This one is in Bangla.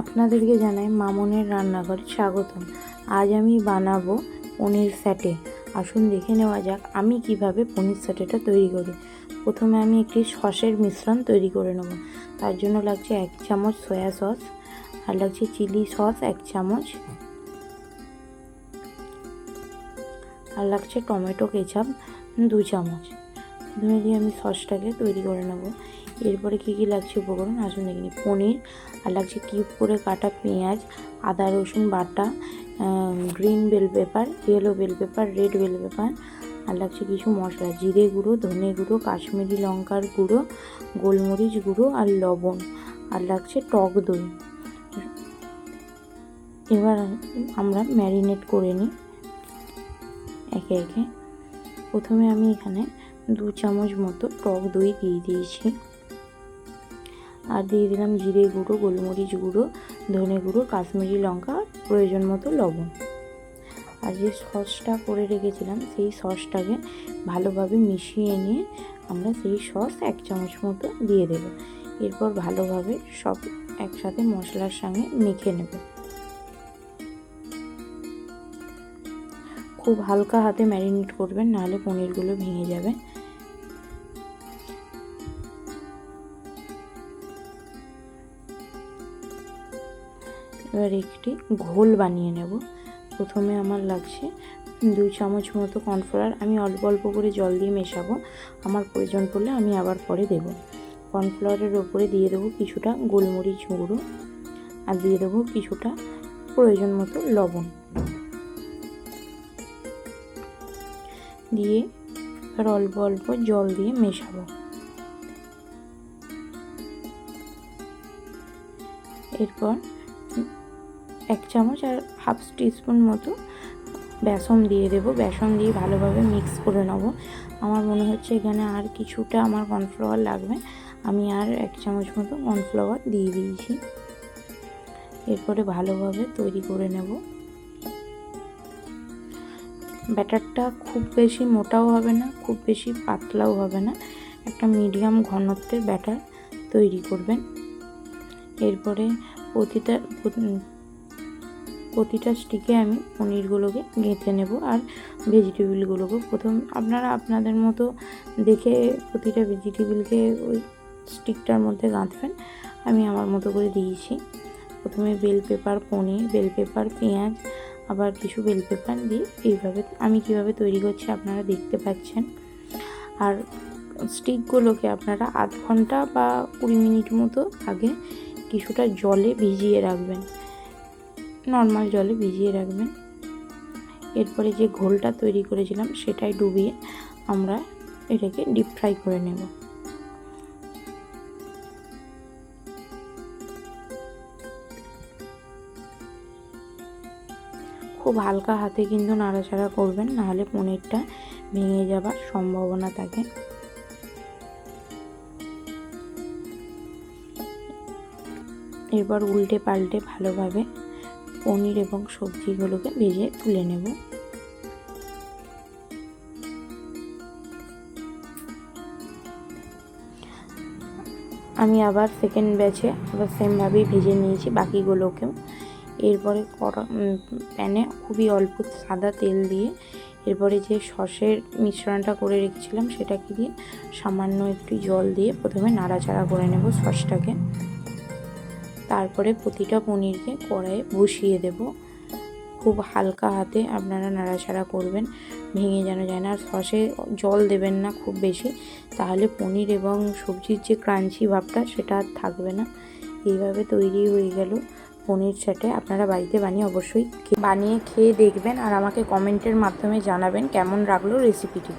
আপনাদেরকে জানাই মামনের রান্নাঘরে স্বাগতম। আজ আমি বানাবো পনির স্যাটে। আসুন দেখে নেওয়া যাক আমি কিভাবে পনির স্যাটেটা তৈরি করি। প্রথমে আমি একটি সসের মিশ্রণ তৈরি করে নেব। তার জন্য লাগছে 1 চামচ সয়া সস, আর লাগছে চিলি সস 1 চামচ, আর লাগছে টমেটো কেচাপ 2 চামচ। প্রথমে দিয়ে আমি সসটাকে তৈরি করে নেব। এরপরে কী কী লাগছে উপকরণ আসুন দেখে নিই। পনির, আর লাগছে কিউব করে কাটা পেঁয়াজ, আদা রসুন বাটা, green bell pepper, yellow bell pepper, red bell pepper, আর লাগছে কিছু মশলা, জিরে গুঁড়ো, ধনে গুঁড়ো, কাশ্মীরি লঙ্কার গুঁড়ো, গোলমরিচ গুঁড়ো, আর লবণ, আর লাগছে টক দই। এবার আমরা ম্যারিনেট করে নিই একে একে। প্রথমে আমি এখানে 2 চামচ মতো টক দই দিয়ে দিয়েছি, আর দিয়ে দিলাম জিরে গুঁড়ো, গোলমরিচ গুঁড়ো, ধনে গুঁড়ো, কাশ্মীরি লঙ্কা, প্রয়োজন মতো লবণ। আর যে সসটা করে রেখেছিলাম সেই সসটাকে ভালোভাবে মিশিয়ে নিয়ে আমরা সেই সস 1 চামচ মতো দিয়ে দেব। এরপর ভালোভাবে সব একসাথে মশলার সঙ্গে মেখে নেব। খুব হালকা হাতে ম্যারিনেট করবেন, নাহলে পনিরগুলো ভেঙে যাবে। এবার একটি ঘোল বানিয়ে নেব। প্রথমে আমার লাগছে 2 চামচ মতো কর্নফ্লাওয়ার। আমি অল্প অল্প করে জল দিয়ে মেশাবো, আমার প্রয়োজন পড়লে আমি আবার পরে দেব। কর্নফ্লাওয়ারের ওপরে দিয়ে দেবো কিছুটা গোলমরিচ গুঁড়ো, আর দিয়ে দেবো কিছুটা প্রয়োজন মতো লবণ। দিয়ে এবার অল্প অল্প জল দিয়ে মেশাবো। এরপর 1 চামচ আর হাফ টিস্পুন মতো বেসন দিয়ে দেবো। বেসন দিয়ে ভালোভাবে মিক্স করে নেব। আমার মনে হচ্ছে এখানে আর কিছুটা আমার কর্নফ্লাওয়ার লাগবে, আমি আর 1 চামচ মতো কর্নফ্লাওয়ার দিয়ে দিয়েছি। এরপরে ভালোভাবে তৈরি করে নেব। ব্যাটারটা খুব বেশি মোটাও হবে না, খুব বেশি পাতলাও হবে না, একটা মিডিয়াম ঘনত্বের ব্যাটার তৈরি করবেন। এরপরে প্রতিটা স্টিকে আমি পনিরগুলোকে গেঁথে নেব, আর ভেজিটেবিলগুলোকে আপনারা আপনাদের মতো দেখে প্রতিটা ভেজিটেবিলকে ওই স্টিকটার মধ্যে গাঁথবেন। আমি আমার মতো করে দিয়েছি। প্রথমে বেল পেপার পনির, বেল পেপার পেঁয়াজ, আবার কিছু বেল পেপার দিয়ে এইভাবে আমি কিভাবে তৈরি করছি আপনারা দেখতে পাচ্ছেন। আর স্টিকগুলোকে আপনারা আধ ঘন্টা বা 20 মিনিট মতো আগে কিছুটা জলে ভিজিয়ে রাখবেন, নর্মাল জলে ভিজিয়ে রাখবেন। এরপরে যে ঘোলটা তৈরি করেছিলাম সেটাই ডুবিয়ে আমরা এটাকে ডিপ ফ্রাই করে নেব। খুব হালকা হাতে কিন্তু নাড়াচাড়া করবেন, নাহলে পনিরটা ভেঙে যাবার সম্ভাবনা থাকে। এরপর উল্টে পাল্টে ভালোভাবে পনির এবং সবজিগুলোকে ভেজে তুলে নেব। আমি আবার সেকেন্ড ব্যাচে আবার সেমভাবেই ভেজে নিয়েছি বাকিগুলোকেও। এরপরে প্যানে খুবই অল্প সাদা তেল দিয়ে এরপরে যে সসের মিশ্রণটা করে রেখেছিলাম সেটাকে দিয়ে সামান্য একটু জল দিয়ে প্রথমে নাড়াচাড়া করে নেব সসটাকে। তারপরে প্রতিটা পনিরকে কড়াইয়ে বসিয়ে দেব। খুব হালকা হাতে আপনারা নাড়াচাড়া করবেন, ভেঙে যেন যায় না। আর সসে জল দেবেন না খুব বেশি, তাহলে পনির এবং সবজির যে ক্রাঞ্চি ভাবটা সেটা আর থাকবে না। এইভাবে তৈরি হয়ে গেল পনির স্যাটে। আপনারা বাড়িতে অবশ্যই বানিয়ে খেয়ে দেখবেন, আর আমাকে কমেন্টের মাধ্যমে জানাবেন কেমন লাগলো রেসিপিটি।